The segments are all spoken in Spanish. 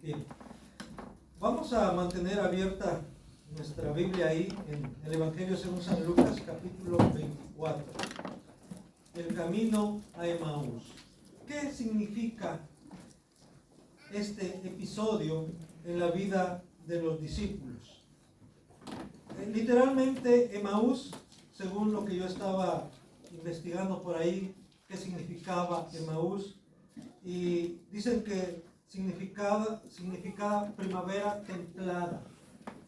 Bien, vamos a mantener abierta nuestra Biblia ahí en el Evangelio según San Lucas, capítulo 24. El camino a Emaús. ¿Qué significa este episodio en la vida de los discípulos? Literalmente, Emaús, según lo que yo estaba investigando por ahí, qué significaba Emaús, y dicen que significaba primavera templada.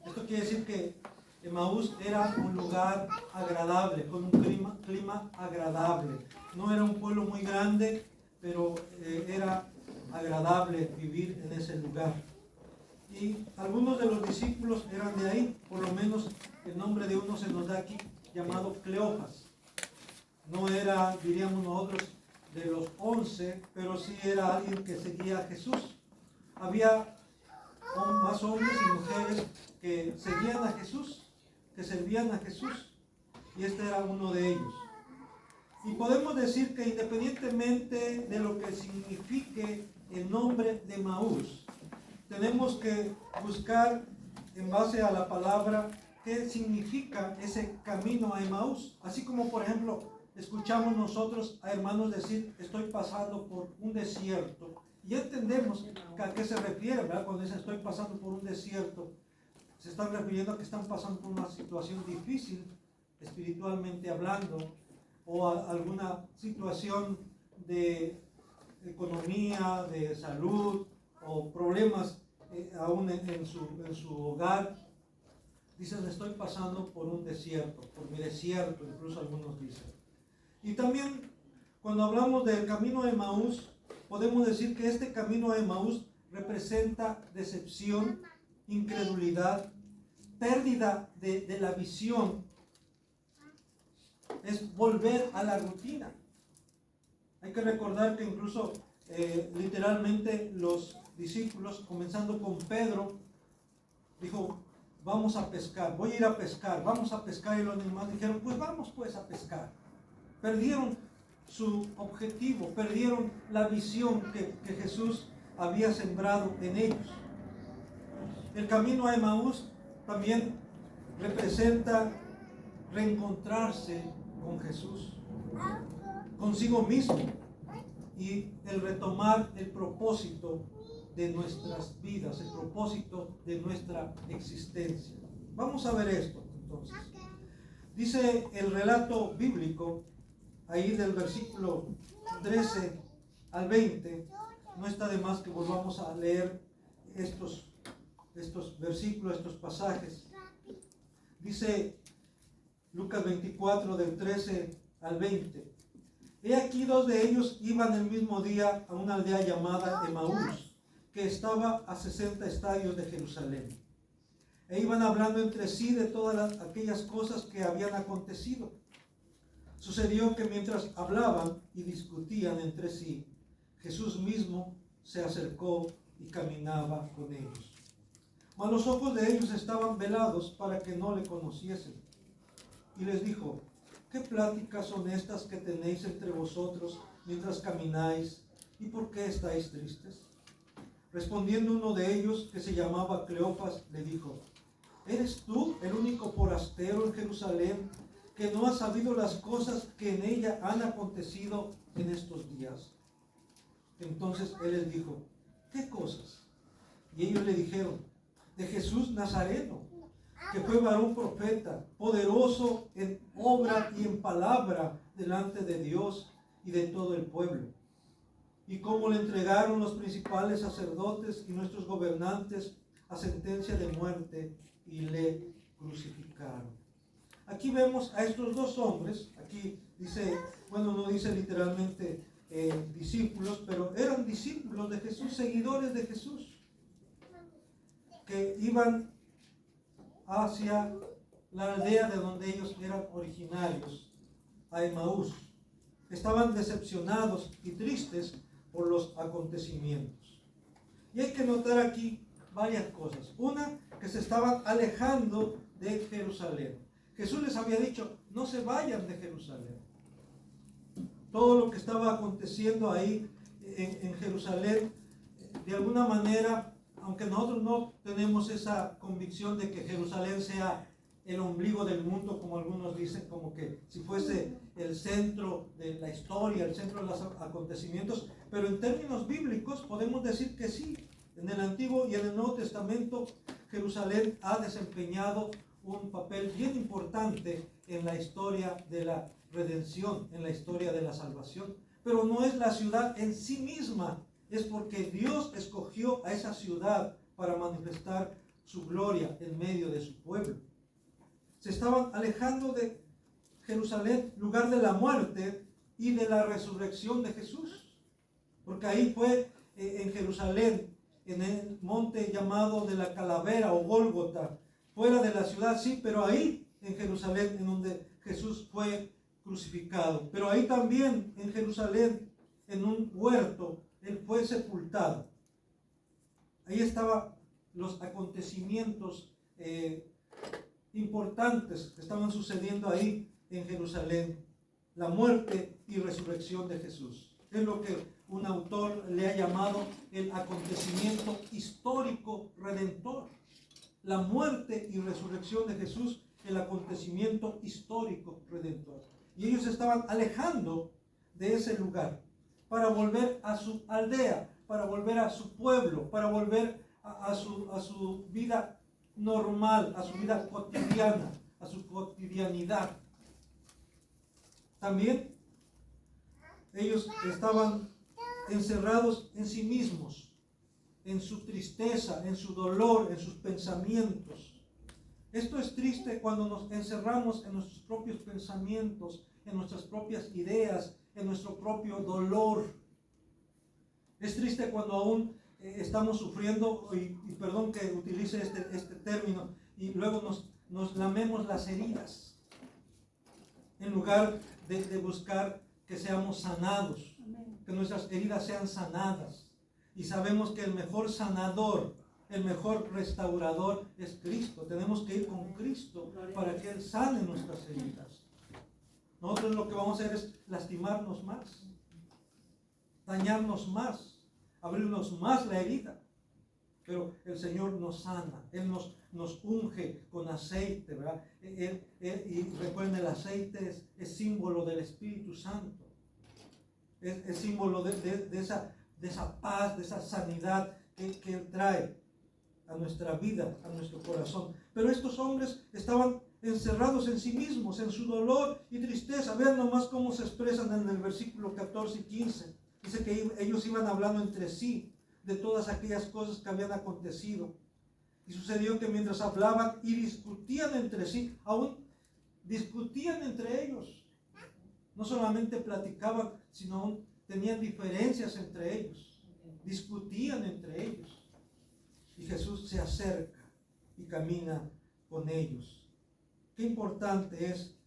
Esto quiere decir que Emaús era un lugar agradable, con un clima agradable. No era un pueblo muy grande, pero era agradable vivir en ese lugar. Y algunos de los discípulos eran de ahí, por lo menos el nombre de uno se nos da aquí, llamado Cleofas. No era, diríamos nosotros, de los 11, pero sí era alguien que seguía a Jesús. Había más hombres y mujeres que seguían a Jesús, que servían a Jesús, y este era uno de ellos. Y podemos decir que independientemente de lo que signifique el nombre de Emaús, tenemos que buscar en base a la palabra qué significa ese camino a Emaús. Así como, por ejemplo, escuchamos nosotros a hermanos decir, estoy pasando por un desierto. Y entendemos a qué se refiere, ¿verdad? Cuando dicen estoy pasando por un desierto, se están refiriendo a que están pasando por una situación difícil, espiritualmente hablando, o a alguna situación de economía, de salud, o problemas aún en su hogar. Dicen, estoy pasando por un desierto, por mi desierto, incluso algunos dicen. Y también, cuando hablamos del camino de Emaús, podemos decir que este camino a Emaús representa decepción, incredulidad, pérdida de la visión. Es volver a la rutina. Hay que recordar que incluso literalmente los discípulos, comenzando con Pedro, dijo, vamos a pescar, voy a ir a pescar, vamos a pescar, y los demás dijeron, pues vamos pues a pescar. Perdieron su objetivo, perdieron la visión que Jesús había sembrado en ellos. El camino a Emaús también representa reencontrarse con Jesús, consigo mismo, y el retomar el propósito de nuestras vidas, el propósito de nuestra existencia. Vamos a ver esto entonces. Dice el relato bíblico, ahí del versículo 13 al 20, no está de más que volvamos a leer estos versículos, estos pasajes. Dice Lucas 24, del 13 al 20. He aquí dos de ellos iban el mismo día a una aldea llamada Emaús, que estaba a 60 estadios de Jerusalén. E iban hablando entre sí de todas aquellas cosas que habían acontecido. Sucedió que mientras hablaban y discutían entre sí, Jesús mismo se acercó y caminaba con ellos. Mas los ojos de ellos estaban velados para que no le conociesen. Y les dijo, ¿qué pláticas son estas que tenéis entre vosotros mientras camináis? ¿Y por qué estáis tristes? Respondiendo uno de ellos, que se llamaba Cleofas, le dijo, ¿eres tú el único forastero en Jerusalén que no ha sabido las cosas que en ella han acontecido en estos días? Entonces él les dijo, ¿qué cosas? Y ellos le dijeron, de Jesús Nazareno, que fue varón profeta, poderoso en obra y en palabra delante de Dios y de todo el pueblo. Y cómo le entregaron los principales sacerdotes y nuestros gobernantes a sentencia de muerte y le crucificaron. Aquí vemos a estos dos hombres, aquí dice, bueno, no dice literalmente discípulos, pero eran discípulos de Jesús, seguidores de Jesús, que iban hacia la aldea de donde ellos eran originarios, a Emaús. Estaban decepcionados y tristes por los acontecimientos. Y hay que notar aquí varias cosas. Una, que se estaban alejando de Jerusalén. Jesús les había dicho, no se vayan de Jerusalén. Todo lo que estaba aconteciendo ahí en Jerusalén, de alguna manera, aunque nosotros no tenemos esa convicción de que Jerusalén sea el ombligo del mundo, como algunos dicen, como que si fuese el centro de la historia, el centro de los acontecimientos, pero en términos bíblicos podemos decir que sí. En el Antiguo y en el Nuevo Testamento, Jerusalén ha desempeñado un papel bien importante en la historia de la redención, en la historia de la salvación. Pero no es la ciudad en sí misma, es porque Dios escogió a esa ciudad para manifestar su gloria en medio de su pueblo. Se estaban alejando de Jerusalén, lugar de la muerte y de la resurrección de Jesús. Porque ahí fue en Jerusalén, en el monte llamado de la Calavera o Gólgota, fuera de la ciudad, sí, pero ahí en Jerusalén, en donde Jesús fue crucificado. Pero ahí también en Jerusalén, en un huerto, Él fue sepultado. Ahí estaban los acontecimientos importantes que estaban sucediendo ahí en Jerusalén. La muerte y resurrección de Jesús. Es lo que un autor le ha llamado el acontecimiento histórico redentor. La muerte y resurrección de Jesús, el acontecimiento histórico redentor. Y ellos estaban alejando de ese lugar para volver a su aldea, para volver a su pueblo, para volver a su vida normal, a su vida cotidiana, a su cotidianidad. También ellos estaban encerrados en sí mismos, en su tristeza, en su dolor, en sus pensamientos. Esto es triste cuando nos encerramos en nuestros propios pensamientos, en nuestras propias ideas, en nuestro propio dolor. Es triste cuando aún estamos sufriendo, y perdón que utilice este término, y luego nos lamemos las heridas, en lugar de buscar que seamos sanados, que nuestras heridas sean sanadas. Y sabemos que el mejor sanador, el mejor restaurador es Cristo. Tenemos que ir con Cristo para que Él sane nuestras heridas. Nosotros lo que vamos a hacer es lastimarnos más, dañarnos más, abrirnos más la herida. Pero el Señor nos sana, Él nos unge con aceite, ¿verdad? Y recuerden, el aceite es símbolo del Espíritu Santo. Es símbolo de esa paz, de esa sanidad que Él trae a nuestra vida, a nuestro corazón. Pero estos hombres estaban encerrados en sí mismos, en su dolor y tristeza. Vean nomás cómo se expresan en el versículo 14 y 15. Dice que ellos iban hablando entre sí de todas aquellas cosas que habían acontecido. Y sucedió que mientras hablaban y discutían entre sí, aún discutían entre ellos. No solamente platicaban, sino aún tenían diferencias entre ellos. Discutían entre ellos. Y Jesús se acerca y camina con ellos. Qué importante es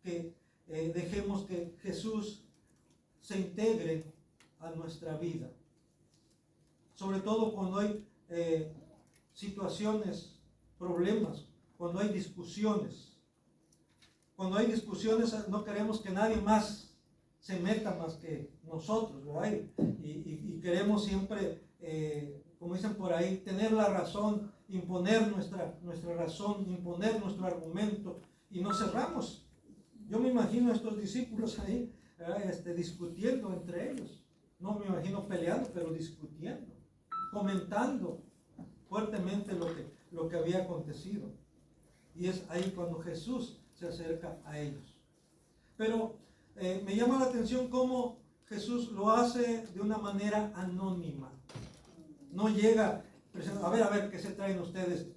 que dejemos que Jesús se integre a nuestra vida. Sobre todo cuando hay situaciones, problemas, cuando hay discusiones. Cuando hay discusiones no queremos que nadie más se meta más que nosotros, ¿verdad? Y queremos siempre, como dicen por ahí, tener la razón, imponer nuestra razón, imponer nuestro argumento, y nos cerramos. Yo me imagino a estos discípulos ahí discutiendo entre ellos. No me imagino peleando, pero discutiendo, comentando fuertemente lo que había acontecido. Y es ahí cuando Jesús se acerca a ellos. Pero me llama la atención cómo Jesús lo hace de una manera anónima. No llega, a ver, ¿qué se traen ustedes?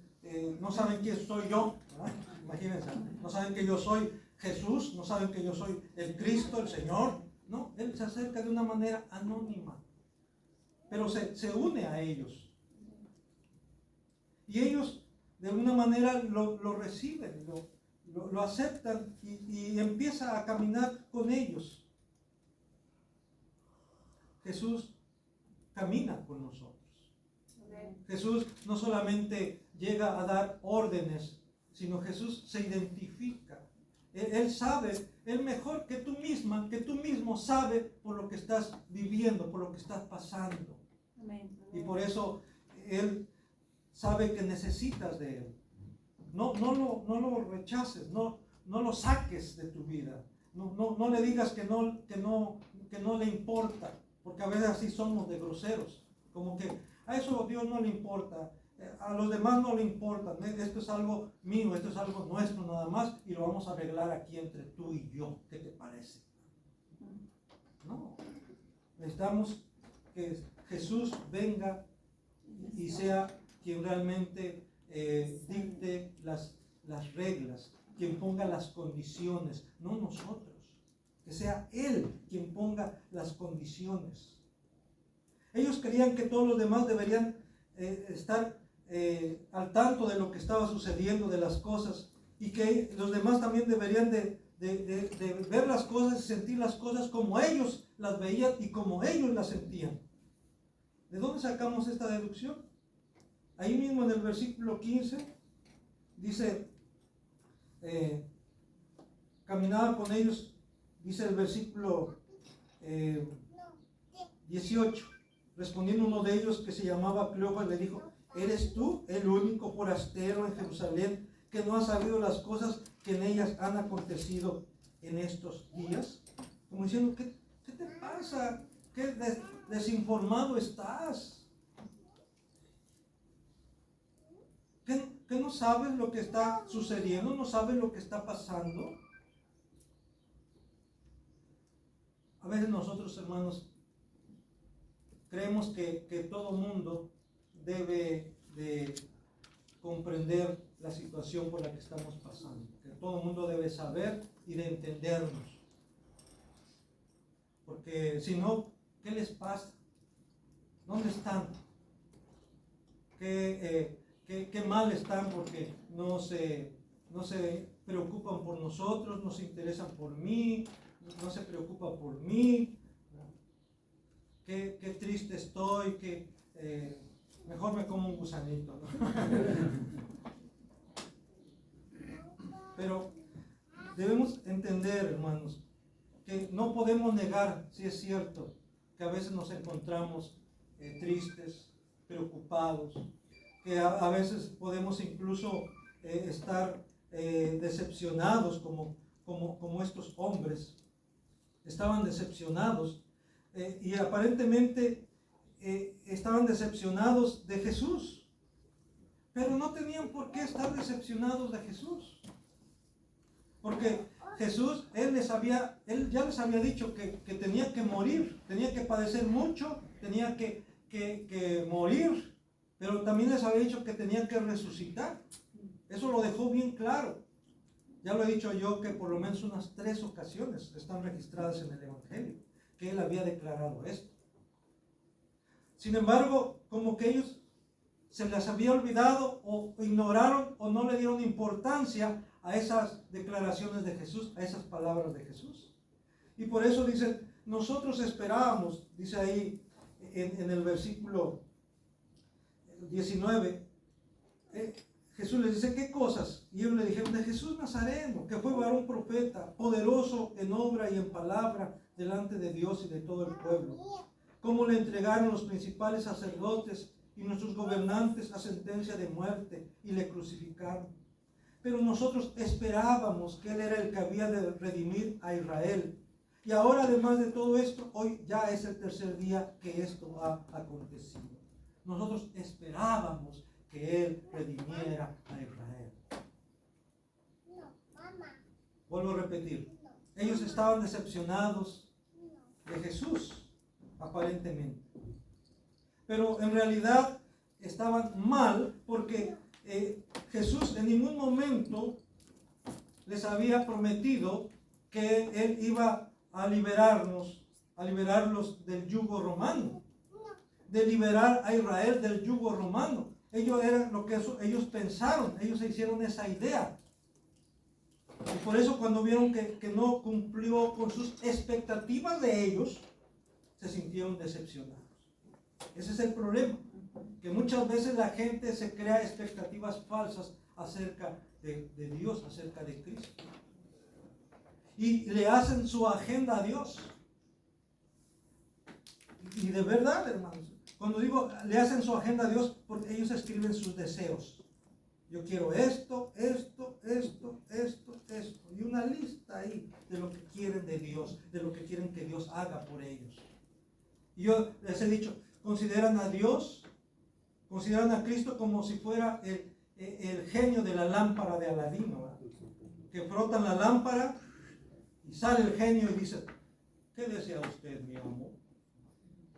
No saben quién soy yo, ¿verdad? Imagínense, no saben que yo soy Jesús, no saben que yo soy el Cristo, el Señor. No, Él se acerca de una manera anónima, pero se une a ellos. Y ellos de alguna manera lo reciben, lo aceptan y empieza a caminar con ellos. Jesús camina con nosotros. Jesús no solamente llega a dar órdenes, sino Jesús se identifica. Él sabe, Él mejor que tú misma, que tú mismo sabe por lo que estás viviendo, por lo que estás pasando. Amén. Y por eso Él sabe que necesitas de Él. No lo rechaces, no lo saques de tu vida. No le digas que no le importa, porque a veces así somos de groseros, como que a eso a Dios no le importa, a los demás no le importa, esto es algo mío, esto es algo nuestro nada más, y lo vamos a arreglar aquí entre tú y yo. ¿Qué te parece? No, necesitamos que Jesús venga y sea quien realmente dicte las reglas, quien ponga las condiciones, no nosotros. Que sea Él quien ponga las condiciones. Ellos creían que todos los demás deberían estar al tanto de lo que estaba sucediendo, de las cosas, y que los demás también deberían de ver las cosas y sentir las cosas como ellos las veían y como ellos las sentían. ¿De dónde sacamos esta deducción? Ahí mismo en el versículo 15 dice, caminaba con ellos, dice el versículo 18, respondiendo uno de ellos que se llamaba Cleofas, le dijo, ¿eres tú el único forastero en Jerusalén que no ha sabido las cosas que en ellas han acontecido en estos días? Como diciendo, ¿qué te pasa? ¿Qué desinformado estás? ¿Qué no sabes lo que está sucediendo? ¿No sabes lo que está pasando? A veces nosotros, hermanos, creemos que todo mundo debe de comprender la situación por la que estamos pasando, que todo mundo debe saber y de entendernos, porque si no, ¿qué les pasa? ¿Dónde están? ¿Qué mal están porque no se preocupan por nosotros, no se interesan por mí, no se preocupan por mí? Qué triste estoy, que mejor me como un gusanito, ¿no? Pero debemos entender, hermanos, que no podemos negar, si es cierto, que a veces nos encontramos tristes, preocupados, que a veces podemos incluso estar decepcionados como estos hombres estaban decepcionados y aparentemente estaban decepcionados de Jesús, pero no tenían por qué estar decepcionados de Jesús, porque Jesús, Él ya les había dicho que tenía que morir, tenía que padecer mucho, tenía que morir, pero también les había dicho que tenía que resucitar. Eso lo dejó bien claro. Ya lo he dicho yo que por lo menos unas 3 ocasiones están registradas en el Evangelio, que Él había declarado esto. Sin embargo, como que ellos se les había olvidado o ignoraron o no le dieron importancia a esas declaraciones de Jesús, a esas palabras de Jesús. Y por eso dicen, nosotros esperábamos, dice ahí en el versículo 19, Jesús les dice, ¿qué cosas? Y ellos le dijeron, de Jesús Nazareno, que fue varón profeta, poderoso en obra y en palabra delante de Dios y de todo el pueblo. Cómo le entregaron los principales sacerdotes y nuestros gobernantes a sentencia de muerte y le crucificaron. Pero nosotros esperábamos que Él era el que había de redimir a Israel. Y ahora, además de todo esto, hoy ya es el 3er día que esto ha acontecido. Nosotros esperábamos que Él redimiera a Israel. Vuelvo a repetir, ellos estaban decepcionados de Jesús, aparentemente. Pero en realidad estaban mal porque Jesús en ningún momento les había prometido que Él iba a liberarlos del yugo romano, de liberar a Israel del yugo romano. Ellos eran lo que ellos pensaron, ellos se hicieron esa idea. Y por eso cuando vieron que no cumplió con sus expectativas de ellos, se sintieron decepcionados. Ese es el problema, que muchas veces la gente se crea expectativas falsas acerca de Dios, acerca de Cristo. Y le hacen su agenda a Dios. Y de verdad, hermanos, cuando digo le hacen su agenda a Dios, porque ellos escriben sus deseos. Yo quiero esto, esto, esto, esto, esto. Y una lista ahí de lo que quieren de Dios, de lo que quieren que Dios haga por ellos. Y yo les he dicho, consideran a Dios, consideran a Cristo como si fuera el genio de la lámpara de Aladino, ¿verdad? Que frotan la lámpara y sale el genio y dice, ¿qué desea usted, mi amor?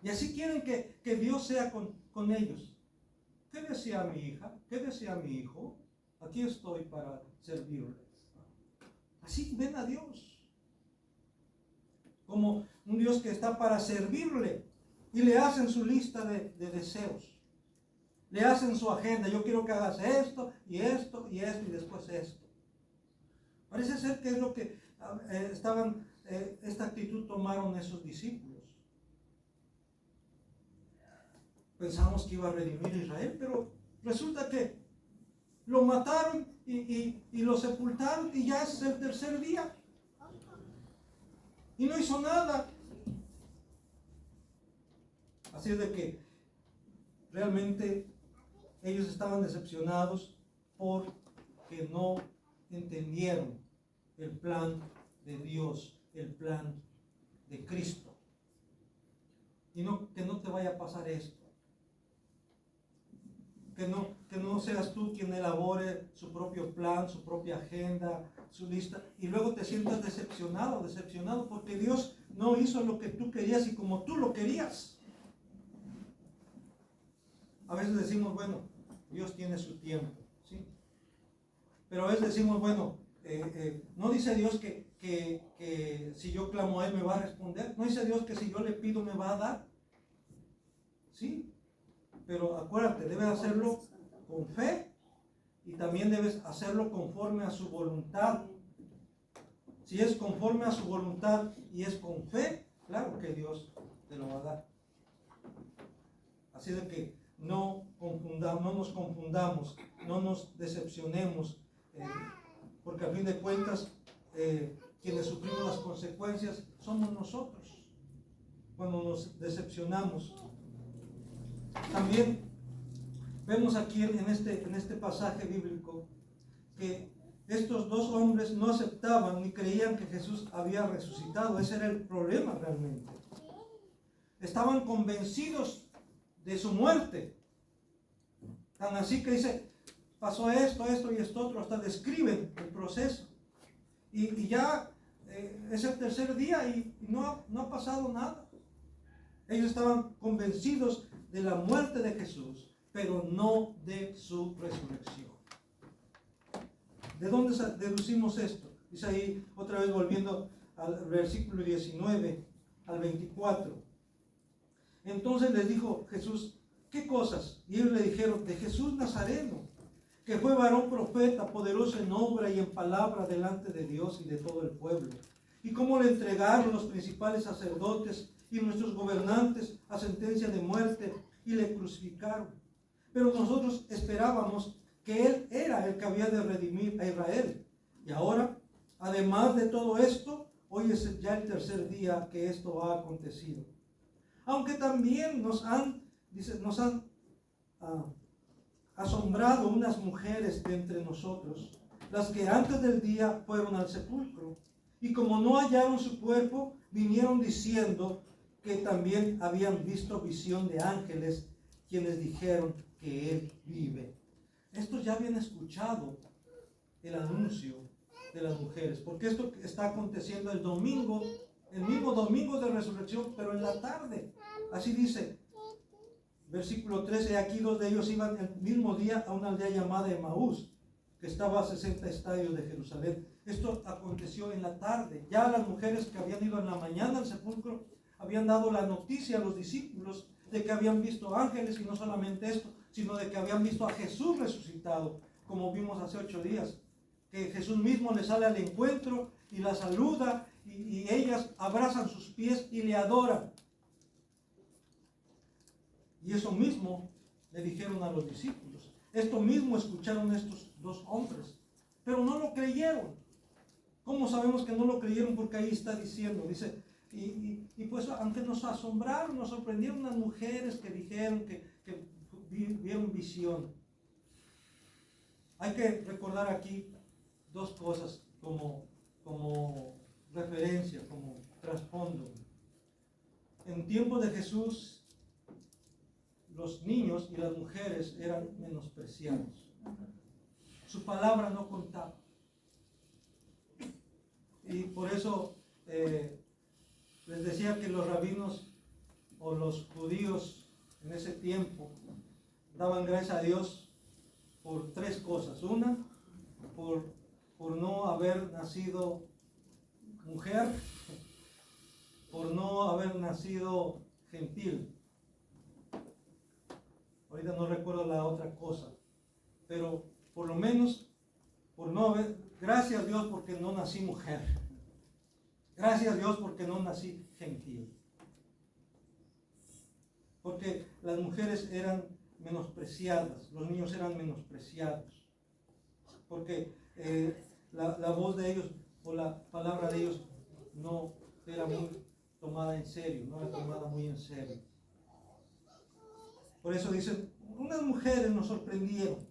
Y así quieren que Dios sea con ellos. ¿Qué desea mi hija? ¿Qué desea mi hijo? Aquí estoy para servirle. Así ven a Dios. Como un Dios que está para servirle. Y le hacen su lista de deseos. Le hacen su agenda. Yo quiero que hagas esto, y esto, y esto, y después esto. Parece ser que es lo que esta actitud tomaron esos discípulos. Pensamos que iba a redimir a Israel, pero resulta que lo mataron y lo sepultaron y ya es el tercer día. Y no hizo nada. Así es de que realmente ellos estaban decepcionados porque no entendieron el plan de Dios, el plan de Cristo. Y que no te vaya a pasar esto. Que no seas tú quien elabore su propio plan, su propia agenda, su lista, y luego te sientas decepcionado porque Dios no hizo lo que tú querías y como tú lo querías. A veces decimos, bueno, Dios tiene su tiempo, ¿sí? Pero a veces decimos, bueno, no dice Dios que si yo clamo a Él me va a responder. No dice Dios que si yo le pido me va a dar. ¿Sí? Pero acuérdate, debes hacerlo con fe y también debes hacerlo conforme a su voluntad. Si es conforme a su voluntad y es con fe, claro que Dios te lo va a dar. Así de que no nos confundamos, no nos decepcionemos, porque a fin de cuentas quienes sufrimos las consecuencias somos nosotros cuando nos decepcionamos. También vemos aquí en este pasaje bíblico que estos dos hombres no aceptaban ni creían que Jesús había resucitado. Ese era el problema realmente. Estaban convencidos de su muerte. Tan así que dice, pasó esto, esto y esto otro, hasta describen el proceso. Y ya es el tercer día y no ha pasado nada. Ellos estaban convencidos de la muerte de Jesús, pero no de su resurrección. ¿De dónde deducimos esto? Dice ahí, otra vez volviendo al versículo 19 al 24. Entonces les dijo Jesús, ¿qué cosas? Y ellos le dijeron, de Jesús Nazareno, que fue varón profeta, poderoso en obra y en palabra delante de Dios y de todo el pueblo. Y cómo le entregaron los principales sacerdotes y nuestros gobernantes a sentencia de muerte y le crucificaron. Pero nosotros esperábamos que Él era el que había de redimir a Israel. Y ahora, además de todo esto, hoy es ya el tercer día que esto ha acontecido. Aunque también nos han asombrado unas mujeres de entre nosotros, las que antes del día fueron al sepulcro. Y como no hallaron su cuerpo, vinieron diciendo que también habían visto visión de ángeles, quienes dijeron que Él vive. Estos ya habían escuchado el anuncio de las mujeres, porque esto está aconteciendo el domingo, el mismo domingo de resurrección, pero en la tarde. Así dice, versículo 13, aquí dos de ellos iban el mismo día a una aldea llamada Emaús, que estaba a 60 estadios de Jerusalén. Esto aconteció en la tarde. Ya las mujeres que habían ido en la mañana al sepulcro habían dado la noticia a los discípulos de que habían visto ángeles, y no solamente esto, sino de que habían visto a Jesús resucitado, como vimos hace 8 días, que Jesús mismo les sale al encuentro y la saluda, y ellas abrazan sus pies y le adoran. Y eso mismo le dijeron a los discípulos. Esto mismo escucharon estos dos hombres, pero no lo creyeron. ¿Cómo sabemos que no lo creyeron? Porque ahí está diciendo, dice, Y pues aunque nos asombraron, nos sorprendieron unas mujeres que dijeron que vieron visión. Hay que recordar aquí dos cosas como referencia, como trasfondo. En tiempos de Jesús, los niños y las mujeres eran menospreciados. Su palabra no contaba. Y por eso les decía que los rabinos o los judíos en ese tiempo daban gracias a Dios por tres cosas. Una, por no haber nacido mujer, por no haber nacido gentil. Ahorita no recuerdo la otra cosa, pero por lo menos por no haber, gracias a Dios porque no nací mujer. Gracias a Dios porque no nací gentil. Porque las mujeres eran menospreciadas, los niños eran menospreciados. Porque la voz de ellos o la palabra de ellos no era muy tomada en serio, no era tomada muy en serio. Por eso dicen, unas mujeres nos sorprendieron.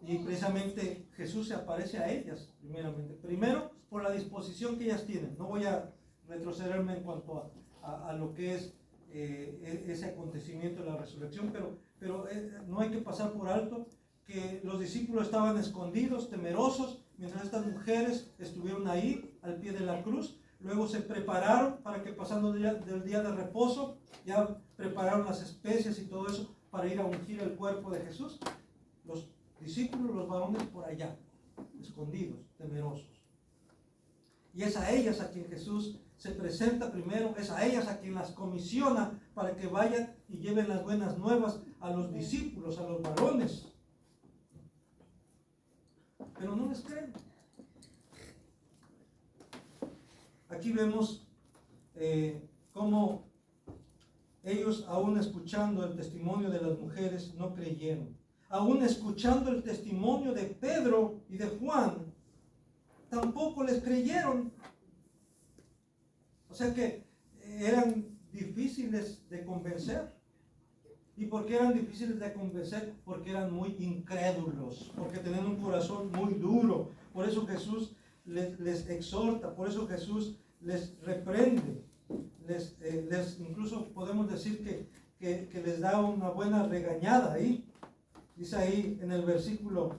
Y precisamente Jesús se aparece a ellas, primeramente. Primero, por la disposición que ellas tienen. No voy a retrocederme en cuanto a lo que es ese acontecimiento de la resurrección, pero no hay que pasar por alto que los discípulos estaban escondidos, temerosos, mientras estas mujeres estuvieron ahí, al pie de la cruz. Luego se prepararon para que pasando del día de reposo, ya prepararon las especias y todo eso para ir a ungir el cuerpo de Jesús. Los discípulos, los varones por allá, escondidos, temerosos. Y es a ellas a quien Jesús se presenta primero, es a ellas a quien las comisiona para que vayan y lleven las buenas nuevas a los discípulos, a los varones. Pero no les creen. Aquí vemos cómo ellos, aún escuchando el testimonio de las mujeres, no creyeron. Aún escuchando el testimonio de Pedro y de Juan, tampoco les creyeron. O sea que eran difíciles de convencer. ¿Y por qué eran difíciles de convencer? Porque eran muy incrédulos, porque tenían un corazón muy duro. Por eso Jesús les exhorta, por eso Jesús les reprende. Incluso podemos decir que les da una buena regañada ahí. Dice ahí en el versículo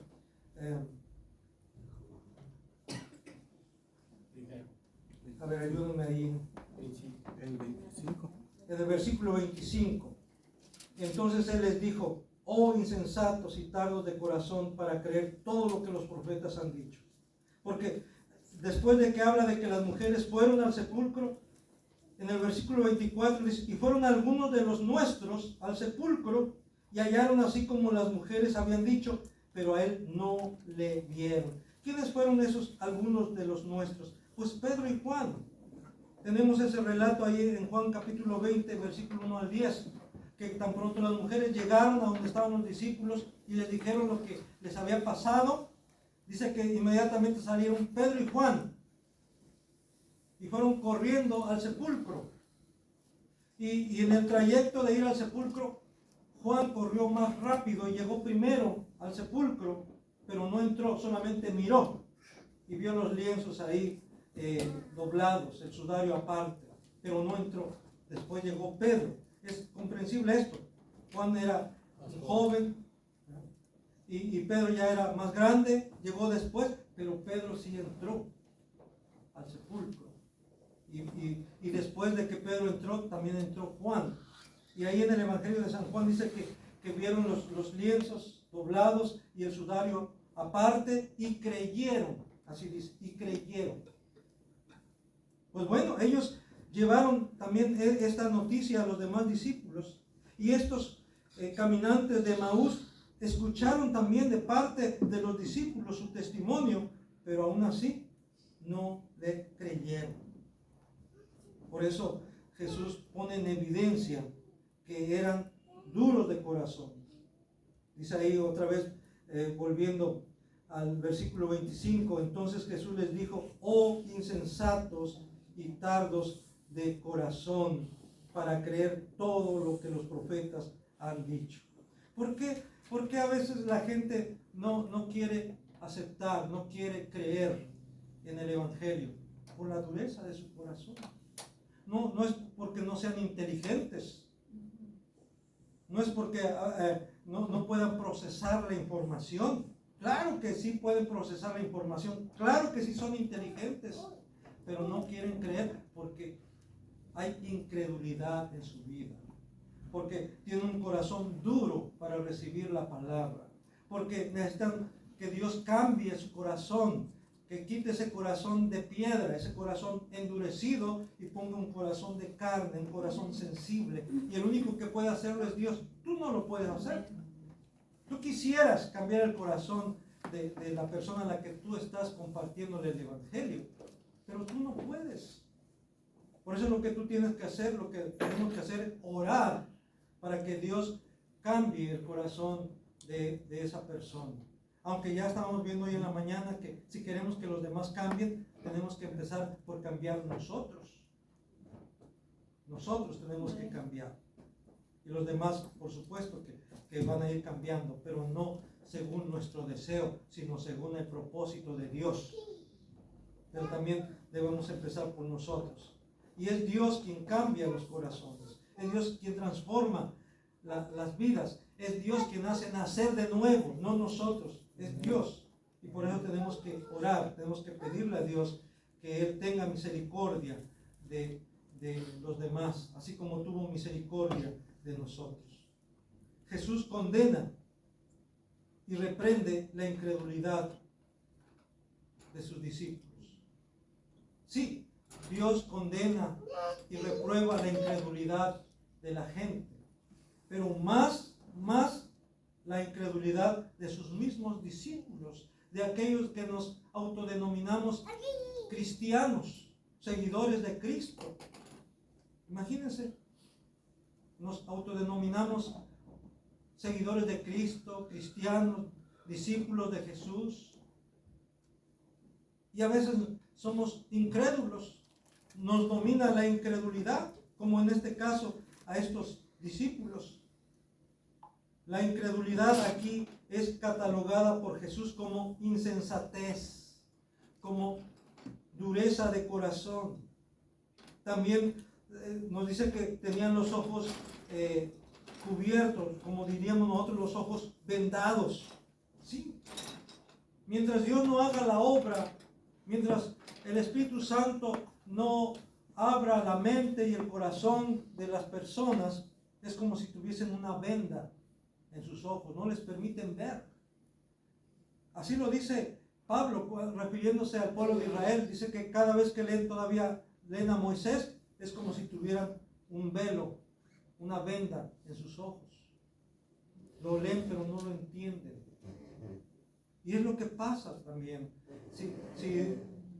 a ver, ayúdenme ahí. El 25. En el versículo 25. Entonces Él les dijo, oh insensatos y tardos de corazón para creer todo lo que los profetas han dicho. Porque después de que habla de que las mujeres fueron al sepulcro, en el versículo 24 dice, y fueron algunos de los nuestros al sepulcro y hallaron así como las mujeres habían dicho, pero a Él no le vieron. ¿Quiénes fueron esos algunos de los nuestros? Pues Pedro y Juan. Tenemos ese relato ahí en Juan capítulo 20, versículo 1 al 10, que tan pronto las mujeres llegaron a donde estaban los discípulos y les dijeron lo que les había pasado, dice que inmediatamente salieron Pedro y Juan y fueron corriendo al sepulcro. Y en el trayecto de ir al sepulcro, Juan corrió más rápido y llegó primero al sepulcro, pero no entró, solamente miró y vio los lienzos ahí doblados, el sudario aparte, pero no entró. Después llegó Pedro. Es comprensible esto. Juan era un joven y Pedro ya era más grande, llegó después, pero Pedro sí entró al sepulcro. Y después de que Pedro entró, también entró Juan. Y ahí en el Evangelio de San Juan dice que vieron los lienzos doblados y el sudario aparte y creyeron. Así dice, y creyeron. Pues bueno, ellos llevaron también esta noticia a los demás discípulos. Y estos caminantes de Emaús escucharon también de parte de los discípulos su testimonio, pero aún así no le creyeron. Por eso Jesús pone en evidencia que eran duros de corazón. Dice ahí otra vez, volviendo al versículo 25, entonces Jesús les dijo, oh insensatos y tardos de corazón para creer todo lo que los profetas han dicho. ¿Por qué? Porque a veces la gente no quiere aceptar, no quiere creer en el Evangelio por la dureza de su corazón. No es porque no sean inteligentes, no es porque no puedan procesar la información. Claro que sí pueden procesar la información, claro que sí son inteligentes, pero no quieren creer porque hay incredulidad en su vida, porque tienen un corazón duro para recibir la palabra, porque necesitan que Dios cambie su corazón, que quite ese corazón de piedra, ese corazón endurecido y ponga un corazón de carne, un corazón sensible. Y el único que puede hacerlo es Dios. Tú no lo puedes hacer. Tú quisieras cambiar el corazón de la persona a la que tú estás compartiéndole el Evangelio, pero tú no puedes. Por eso lo que tú tienes que hacer, lo que tenemos que hacer es orar para que Dios cambie el corazón de esa persona. Aunque ya estábamos viendo hoy en la mañana que si queremos que los demás cambien, tenemos que empezar por cambiar nosotros. Nosotros tenemos que cambiar. Y los demás, por supuesto, que van a ir cambiando, pero no según nuestro deseo, sino según el propósito de Dios. Pero también debemos empezar por nosotros. Y es Dios quien cambia los corazones. Es Dios quien transforma las vidas. Es Dios quien hace nacer de nuevo, no nosotros. Es Dios. Y por eso tenemos que orar, tenemos que pedirle a Dios que Él tenga misericordia de los demás, así como tuvo misericordia de nosotros. Jesús condena y reprende la incredulidad de sus discípulos. Sí, Dios condena y reprueba la incredulidad de la gente, pero más la incredulidad de sus mismos discípulos, de aquellos que nos autodenominamos cristianos, seguidores de Cristo. Imagínense, nos autodenominamos seguidores de Cristo, cristianos, discípulos de Jesús, y a veces somos incrédulos, nos domina la incredulidad, como en este caso a estos discípulos. La incredulidad aquí es catalogada por Jesús como insensatez, como dureza de corazón. También nos dice que tenían los ojos cubiertos, como diríamos nosotros, los ojos vendados. ¿Sí? Mientras Dios no haga la obra, mientras el Espíritu Santo no abra la mente y el corazón de las personas, es como si tuviesen una venda en sus ojos, no les permiten ver. Así lo dice Pablo, refiriéndose al pueblo de Israel. Dice que cada vez que leen a Moisés, es como si tuvieran un velo, una venda en sus ojos. Lo leen pero no lo entienden. Y es lo que pasa también. Si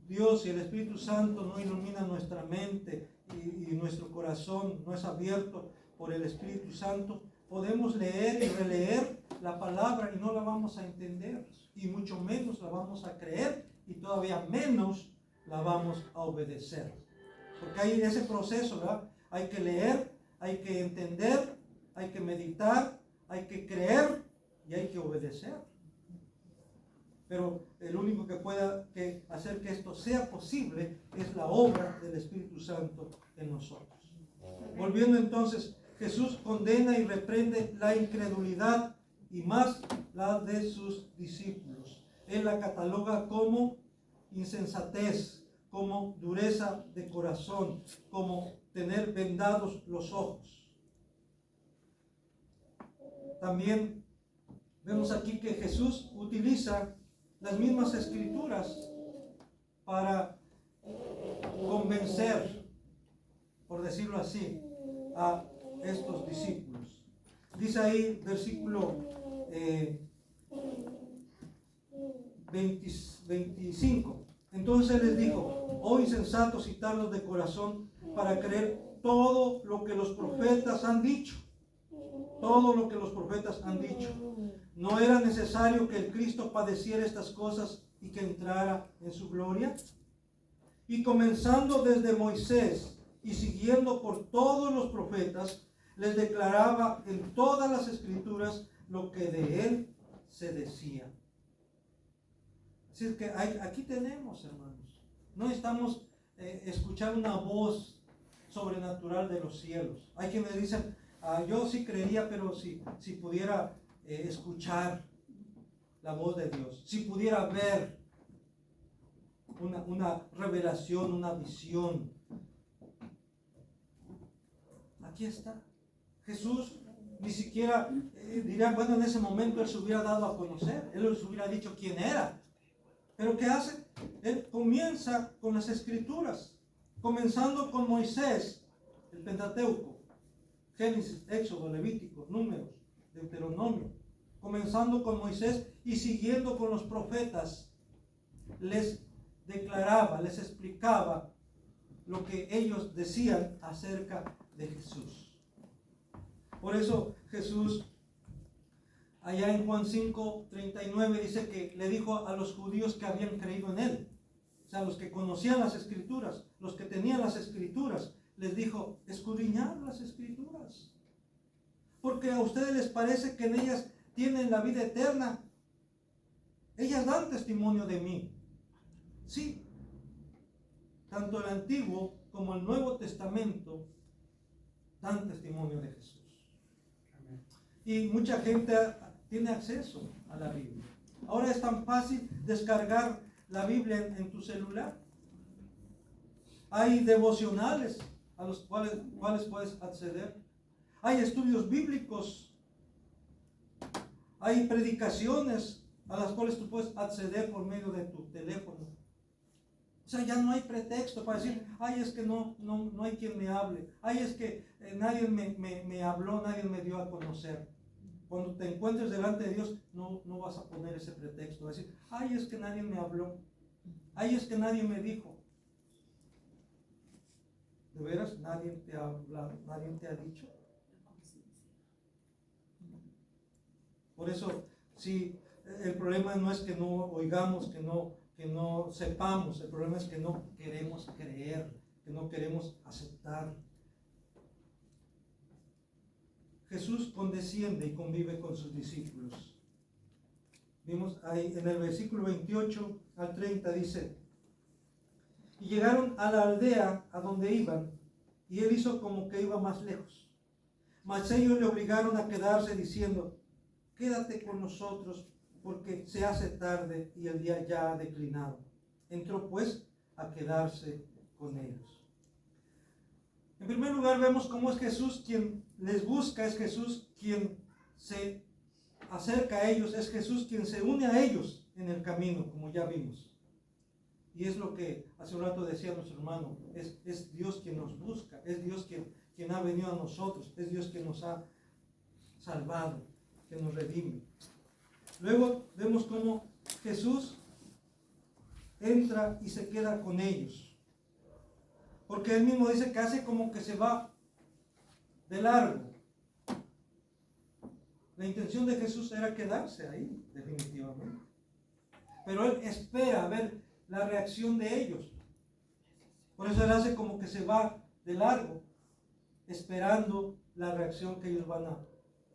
Dios y el Espíritu Santo no ilumina nuestra mente y nuestro corazón no es abierto por el Espíritu Santo, podemos leer y releer la palabra y no la vamos a entender, y mucho menos la vamos a creer, y todavía menos la vamos a obedecer. Porque hay ese proceso, ¿verdad? Hay que leer, hay que entender, hay que meditar, hay que creer y hay que obedecer. Pero el único que pueda hacer que esto sea posible es la obra del Espíritu Santo en nosotros. Volviendo entonces, Jesús condena y reprende la incredulidad y más la de sus discípulos. Él la cataloga como insensatez, como dureza de corazón, como tener vendados los ojos. También vemos aquí que Jesús utiliza las mismas escrituras para convencer, por decirlo así, a estos discípulos. Dice ahí, versículo 25. Entonces les dijo: oh insensatos y tardos de corazón, para creer todo lo que los profetas han dicho. Todo lo que los profetas han dicho. ¿No era necesario que el Cristo padeciera estas cosas y que entrara en su gloria? Y comenzando desde Moisés y siguiendo por todos los profetas, les declaraba en todas las escrituras lo que de él se decía. Así es que aquí tenemos, hermanos. No estamos escuchar una voz sobrenatural de los cielos. Hay quienes dicen, yo sí creería, pero si pudiera escuchar la voz de Dios, si pudiera ver una revelación, una visión. Aquí está. Jesús ni siquiera diría, bueno, en ese momento él se hubiera dado a conocer, él les hubiera dicho quién era. Pero ¿qué hace? Él comienza con las escrituras, comenzando con Moisés, el Pentateuco, Génesis, Éxodo, Levítico, Números, Deuteronomio, comenzando con Moisés y siguiendo con los profetas, les declaraba, les explicaba lo que ellos decían acerca de Jesús. Por eso Jesús, allá en Juan 5:39, dice que le dijo a los judíos que habían creído en él, o sea, los que conocían las escrituras, los que tenían las escrituras, les dijo, escudriñad las escrituras, porque a ustedes les parece que en ellas tienen la vida eterna. Ellas dan testimonio de mí. Sí, tanto el Antiguo como el Nuevo Testamento dan testimonio de Jesús. Y mucha gente tiene acceso a la Biblia. Ahora es tan fácil descargar la Biblia en tu celular. Hay devocionales a los cuales puedes acceder. Hay estudios bíblicos. Hay predicaciones a las cuales tú puedes acceder por medio de tu teléfono. O sea, ya no hay pretexto para decir, ay, es que no hay quien me hable. Ay, es que nadie me habló, nadie me dio a conocer. Cuando te encuentres delante de Dios, no vas a poner ese pretexto. Vas a decir, ay, es que nadie me habló. Ay, es que nadie me dijo. ¿De veras nadie te ha hablado? ¿Nadie te ha dicho? Por eso, sí, el problema no es que no oigamos, que no sepamos, el problema es que no queremos creer, que no queremos aceptar. Jesús condesciende y convive con sus discípulos. Vimos ahí en el versículo 28 al 30 dice, y llegaron a la aldea a donde iban, y él hizo como que iba más lejos. Mas ellos le obligaron a quedarse diciendo, quédate con nosotros, porque se hace tarde y el día ya ha declinado. Entró pues a quedarse con ellos. En primer lugar vemos cómo es Jesús quien les busca, es Jesús quien se acerca a ellos, es Jesús quien se une a ellos en el camino, como ya vimos. Y es lo que hace un rato decía nuestro hermano, es Dios quien nos busca, es Dios quien ha venido a nosotros, es Dios quien nos ha salvado, que nos redime. Luego vemos cómo Jesús entra y se queda con ellos. Porque él mismo dice que hace como que se va de largo. La intención de Jesús era quedarse ahí, definitivamente. Pero él espera a ver la reacción de ellos. Por eso él hace como que se va de largo, esperando la reacción que ellos van a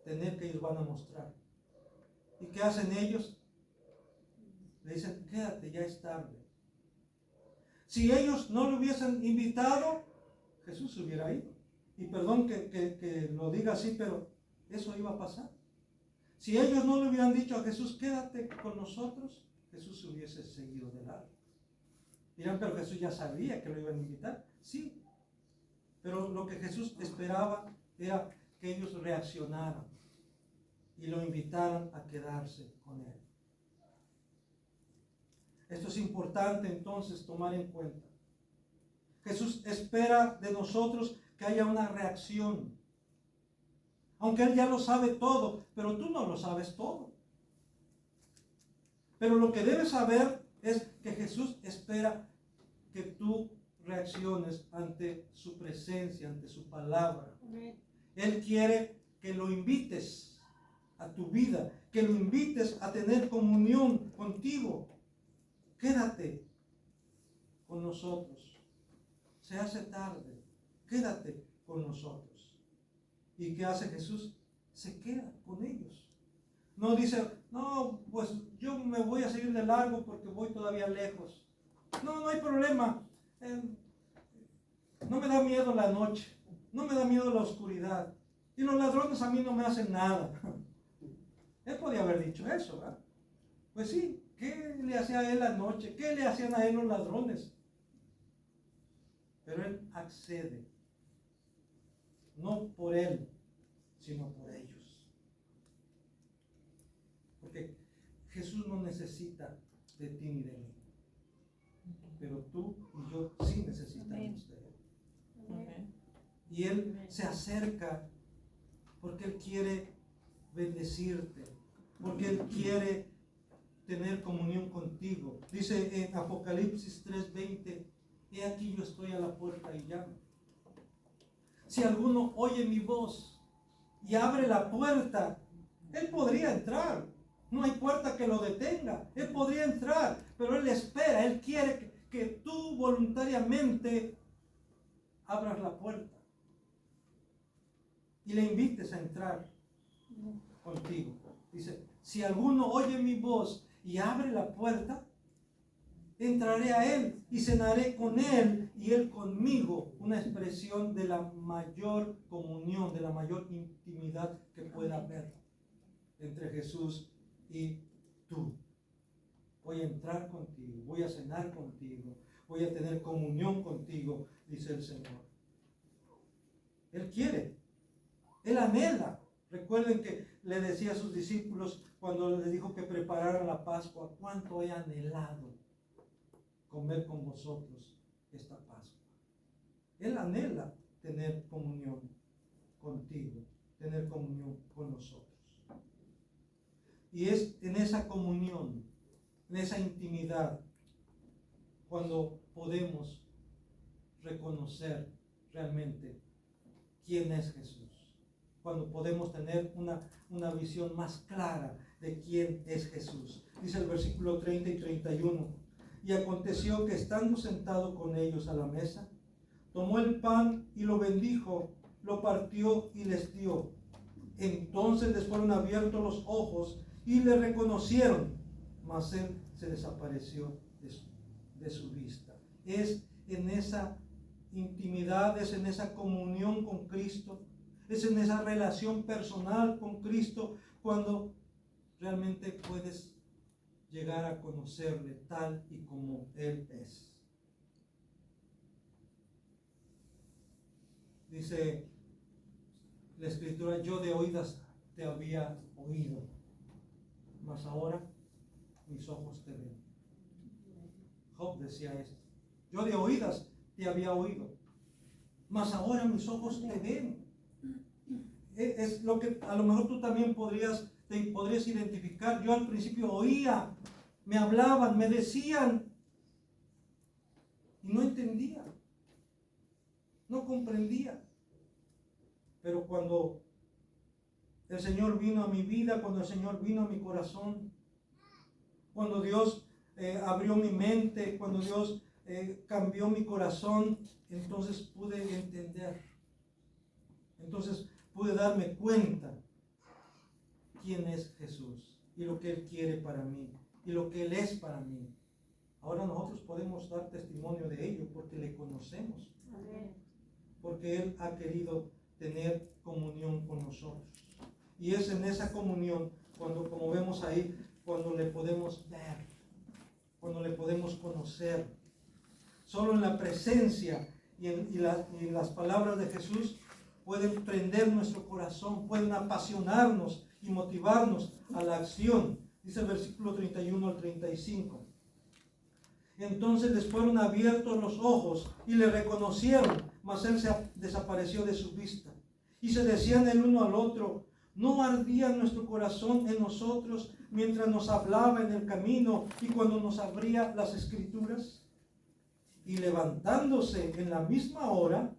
tener, que ellos van a mostrar. ¿Y qué hacen ellos? Le dicen, quédate, ya es tarde. Si ellos no lo hubiesen invitado, Jesús se hubiera ido. Y perdón que lo diga así, pero eso iba a pasar. Si ellos no le hubieran dicho a Jesús, quédate con nosotros, Jesús se hubiese seguido de largo. Dirán, pero Jesús ya sabía que lo iban a invitar. Sí, pero lo que Jesús esperaba era que ellos reaccionaran y lo invitaran a quedarse con él. Esto es importante entonces tomar en cuenta. Jesús espera de nosotros que haya una reacción. Aunque Él ya lo sabe todo, pero tú no lo sabes todo. Pero lo que debes saber es que Jesús espera que tú reacciones ante su presencia, ante su palabra. Él quiere que lo invites a tu vida, que lo invites a tener comunión contigo. Quédate. con nosotros. Se hace tarde, quédate con nosotros. ¿Y qué hace Jesús? Se queda con ellos. No dice, no, pues yo me voy a seguir de largo porque voy todavía lejos. No, no hay problema. No me da miedo la noche, no me da miedo la oscuridad. Y los ladrones a mí no me hacen nada. Él podía haber dicho eso, ¿verdad? Pues sí, ¿qué le hacía a él la noche? ¿Qué le hacían a él los ladrones? Pero él accede. No por él, sino por ellos. Porque Jesús no necesita de ti ni de mí. Pero tú y yo sí necesitamos de él. Amén. Y él se acerca porque él quiere bendecirte, porque él quiere tener comunión contigo. Dice en Apocalipsis 3:20, he aquí yo estoy a la puerta y llamo. Si alguno oye mi voz y abre la puerta, él podría entrar. No hay puerta que lo detenga. Él podría entrar, pero él espera. Él quiere que tú voluntariamente abras la puerta y le invites a entrar contigo. Dice, si alguno oye mi voz y abre la puerta, entraré a él y cenaré con él y él conmigo. Una expresión de la mayor comunión, de la mayor intimidad que pueda haber entre Jesús y tú. Voy a entrar contigo, voy a cenar contigo, voy a tener comunión contigo, dice el Señor. Él quiere, él anhela. Recuerden que le decía a sus discípulos cuando les dijo que prepararan la Pascua, cuánto he anhelado comer con vosotros esta Pascua. Él anhela tener comunión contigo, tener comunión con nosotros. Y es en esa comunión, en esa intimidad, cuando podemos reconocer realmente quién es Jesús. Cuando podemos tener una visión más clara de quién es Jesús. Dice el versículo 30 y 31. Y aconteció que estando sentado con ellos a la mesa, tomó el pan y lo bendijo, lo partió y les dio. Entonces les fueron abiertos los ojos y le reconocieron, mas él se desapareció de su vista. Es en esa intimidad, es en esa comunión con Cristo, es en esa relación personal con Cristo cuando realmente puedes llegar a conocerle tal y como Él es. Dice la Escritura, yo de oídas te había oído, mas ahora mis ojos te ven. Job decía esto. Yo de oídas te había oído, mas ahora mis ojos te ven. Es lo que a lo mejor tú también te podrías identificar. Yo al principio oía, me hablaban, me decían y no entendía, no comprendía. Pero cuando el Señor vino a mi vida, cuando el Señor vino a mi corazón, cuando Dios abrió mi mente, cuando Dios cambió mi corazón, entonces pude entender. Entonces pude darme cuenta quién es Jesús y lo que Él quiere para mí y lo que Él es para mí. Ahora nosotros podemos dar testimonio de ello porque le conocemos. Amén. Porque Él ha querido tener comunión con nosotros. Y es en esa comunión, cuando, como vemos ahí, cuando le podemos ver, cuando le podemos conocer. Solo en la presencia y en las palabras de Jesús pueden prender nuestro corazón, pueden apasionarnos y motivarnos a la acción. Dice el versículo 31 al 35. Entonces les fueron abiertos los ojos y le reconocieron, mas él se desapareció de su vista. Y se decían el uno al otro, ¿no ardía nuestro corazón en nosotros mientras nos hablaba en el camino y cuando nos abría las Escrituras? Y levantándose en la misma hora,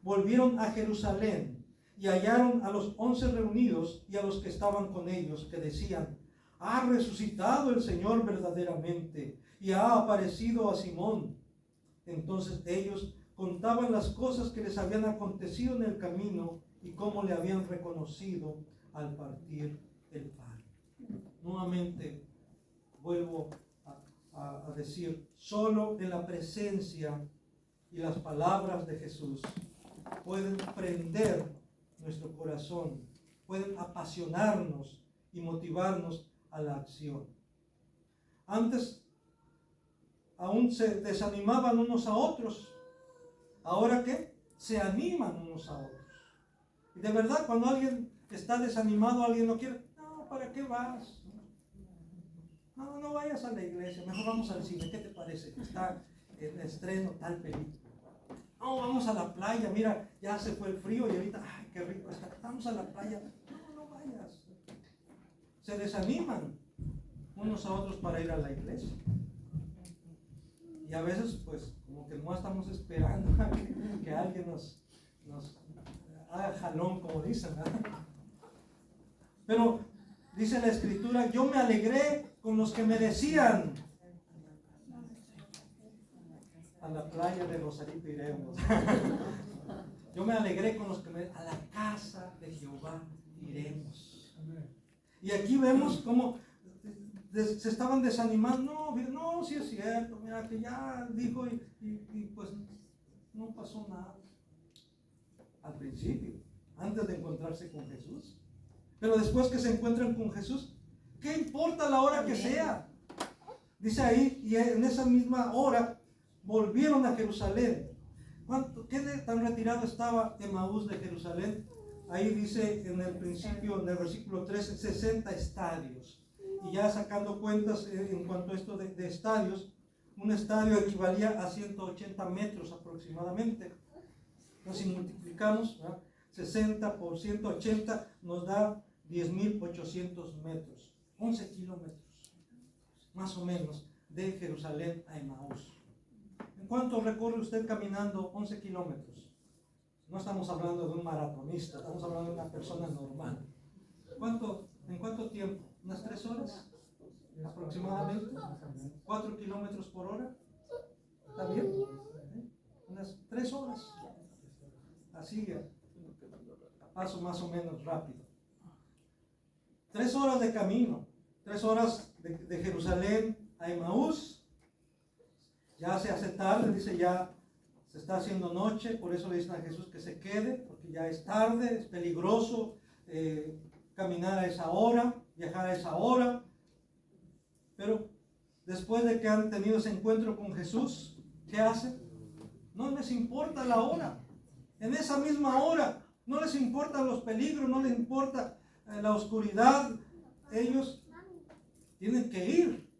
volvieron a Jerusalén y hallaron a los 11 reunidos y a los que estaban con ellos, que decían, ha resucitado el Señor verdaderamente y ha aparecido a Simón. Entonces ellos contaban las cosas que les habían acontecido en el camino y cómo le habían reconocido al partir el pan. Nuevamente vuelvo a decir, solo en la presencia y las palabras de Jesús pueden prender nuestro corazón, pueden apasionarnos y motivarnos a la acción. Antes aún se desanimaban unos a otros. ¿Ahora qué? Se animan unos a otros. Y de verdad, cuando alguien está desanimado, alguien no quiere, no, ¿para qué vas? No vayas a la iglesia, mejor vamos al cine, ¿qué te parece? Está en estreno tal película. No, vamos a la playa, mira, ya se fue el frío y ahorita, ay, qué rico está, vamos a la playa. No vayas. Se desaniman unos a otros para ir a la iglesia. Y a veces, pues, como que no estamos esperando que alguien nos haga jalón, como dicen, ¿verdad? Pero dice la Escritura, yo me alegré con los que me decían, a la playa de Rosarito iremos. Yo me alegré con los que a la casa de Jehová iremos. Y aquí vemos cómo se estaban desanimando. No, sí es cierto, mira que ya dijo y pues no pasó nada. Al principio, antes de encontrarse con Jesús. Pero después que se encuentran con Jesús, ¿qué importa la hora que sea? Dice ahí, y en esa misma hora volvieron a Jerusalén. ¿Qué tan retirado estaba Emaús de Jerusalén? Ahí dice en el principio, en el versículo 13, 60 estadios. Y ya sacando cuentas en cuanto a esto de estadios, un estadio equivalía a 180 metros aproximadamente. Entonces, si multiplicamos, ¿verdad?, 60 por 180 nos da 10.800 metros, 11 kilómetros, más o menos, de Jerusalén a Emaús. ¿En cuánto recorre usted caminando 11 kilómetros? No estamos hablando de un maratonista, estamos hablando de una persona normal. ¿En cuánto tiempo? ¿Unas 3 horas? Aproximadamente. 4 kilómetros por hora. ¿Está bien? Unas 3 horas. Así, a paso más o menos rápido. 3 horas de camino. 3 horas de Jerusalén a Emaús. Ya se hace tarde, dice, ya se está haciendo noche, por eso le dicen a Jesús que se quede, porque ya es tarde, es peligroso caminar a esa hora, viajar a esa hora. Pero después de que han tenido ese encuentro con Jesús, ¿qué hacen? No les importa la hora. En esa misma hora, no les importan los peligros, no les importa la oscuridad. Ellos tienen que ir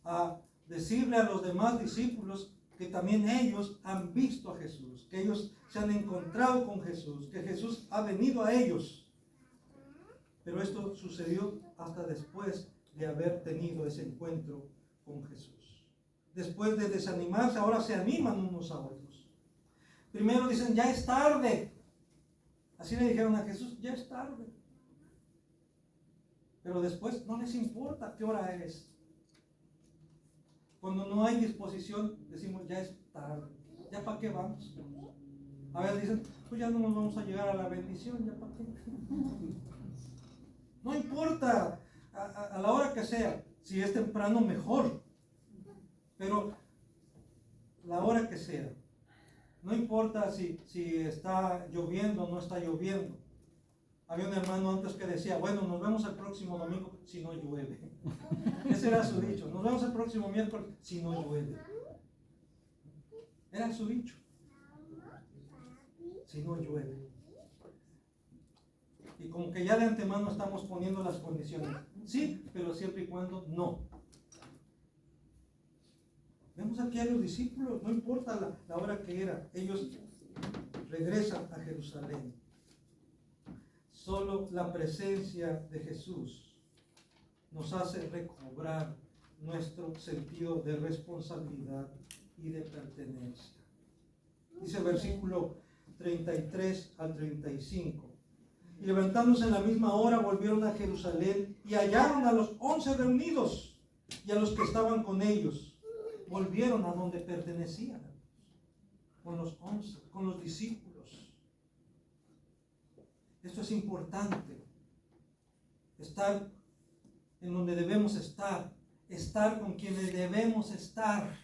a decirle a los demás discípulos que también ellos han visto a Jesús, que ellos se han encontrado con Jesús, que Jesús ha venido a ellos. Pero esto sucedió hasta después de haber tenido ese encuentro con Jesús. Después de desanimarse, ahora se animan unos a otros. Primero dicen, ya es tarde. Así le dijeron a Jesús, ya es tarde. Pero después no les importa qué hora es. Cuando no hay disposición, decimos, ya es tarde. ¿Ya para qué vamos? A veces dicen, pues ya no nos vamos a llegar a la bendición, ¿ya para qué? No importa a la hora que sea. Si es temprano, mejor. Pero la hora que sea. No importa si está lloviendo o no está lloviendo. Había un hermano antes que decía, bueno, nos vemos el próximo domingo si no llueve. Ese era su dicho. Nos vemos el próximo miércoles si no llueve. Era su dicho. Si no llueve. Y como que ya de antemano estamos poniendo las condiciones. Sí, pero siempre y cuando no. Vemos aquí a los discípulos, no importa la hora que era, ellos regresan a Jerusalén. Solo la presencia de Jesús nos hace recobrar nuestro sentido de responsabilidad y de pertenencia. Dice el versículo 33 al 35. Y levantándose en la misma hora volvieron a Jerusalén y hallaron a los 11 reunidos y a los que estaban con ellos. volvieron a donde pertenecían, con los 11, con los discípulos. Esto es importante, estar en donde debemos estar con quienes debemos estar.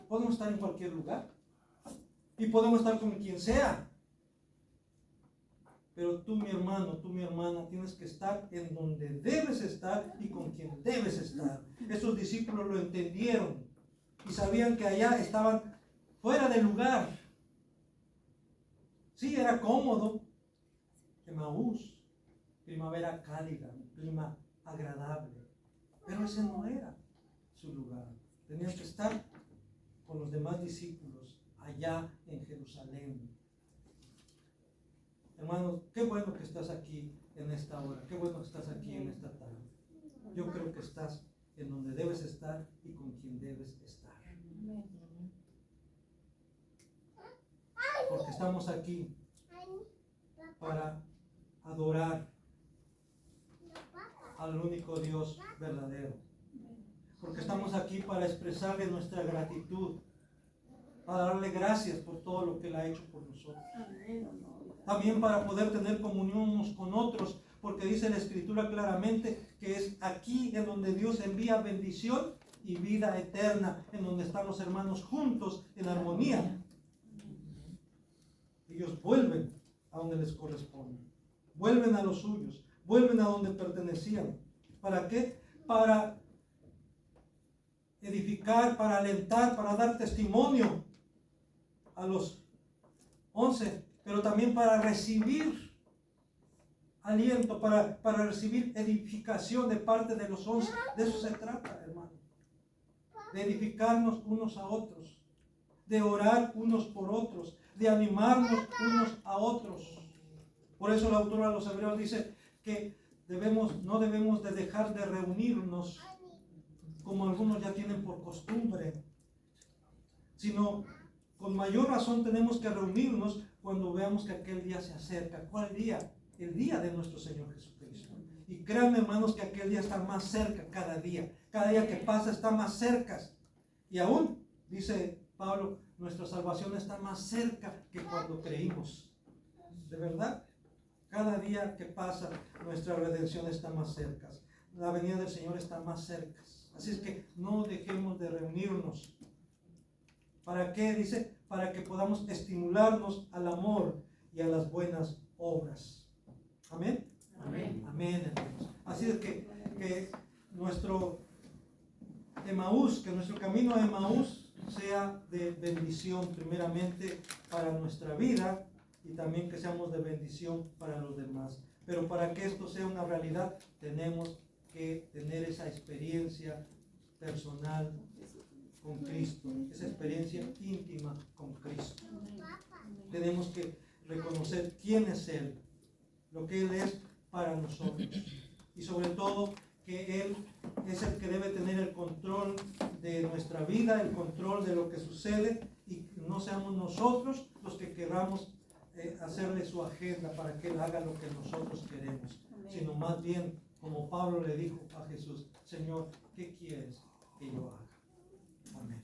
Podemos estar en cualquier lugar y podemos estar con quien sea, pero tú, mi hermano, tú, mi hermana, tienes que estar en donde debes estar y con quien debes estar. Esos discípulos lo entendieron y sabían que allá estaban fuera de lugar. Sí, era cómodo, Emaús, primavera cálida, clima agradable, pero ese no era su lugar. Tenían que estar con los demás discípulos allá en Jerusalén. Hermanos, qué bueno que estás aquí en esta hora, qué bueno que estás aquí en esta tarde. Yo creo que estás en donde debes estar y con quien debes estar. Porque estamos aquí para adorar al único Dios verdadero. Porque estamos aquí para expresarle nuestra gratitud, para darle gracias por todo lo que Él ha hecho por nosotros. También para poder tener comunión unos con otros, porque dice la Escritura claramente que es aquí en donde Dios envía bendición y vida eterna, en donde están los hermanos juntos en armonía. Ellos vuelven a donde les corresponde, vuelven a los suyos, vuelven a donde pertenecían. ¿Para qué? Para edificar, para alentar, para dar testimonio a los 11, pero también para recibir aliento, para recibir edificación de parte de los 11. De eso se trata, hermano. De edificarnos unos a otros, de orar unos por otros, de animarnos unos a otros. Por eso el autor a los Hebreos dice que no debemos de dejar de reunirnos como algunos ya tienen por costumbre, sino con mayor razón tenemos que reunirnos cuando veamos que aquel día se acerca. ¿Cuál día? El día de nuestro Señor Jesucristo. Y créanme, hermanos, que aquel día está más cerca cada día. Cada día que pasa está más cerca. Y aún, dice Pablo, nuestra salvación está más cerca que cuando creímos. ¿De verdad? Cada día que pasa, nuestra redención está más cerca. La venida del Señor está más cerca. Así es que no dejemos de reunirnos. ¿Para qué? Dice, para que podamos estimularnos al amor y a las buenas obras. Amén. Amén. Amén, hermanos. Así es que nuestro Emaús, que nuestro camino a Emaús sea de bendición primeramente para nuestra vida y también que seamos de bendición para los demás. Pero para que esto sea una realidad, tenemos que tener esa experiencia personal con Cristo, esa experiencia íntima con Cristo. Tenemos que reconocer quién es Él, lo que Él es para nosotros y sobre todo que Él es el que debe tener el control de nuestra vida, el control de lo que sucede y no seamos nosotros los que queramos hacerle su agenda para que Él haga lo que nosotros queremos, sino más bien como Pablo le dijo a Jesús: Señor, ¿qué quieres que yo haga? Amén.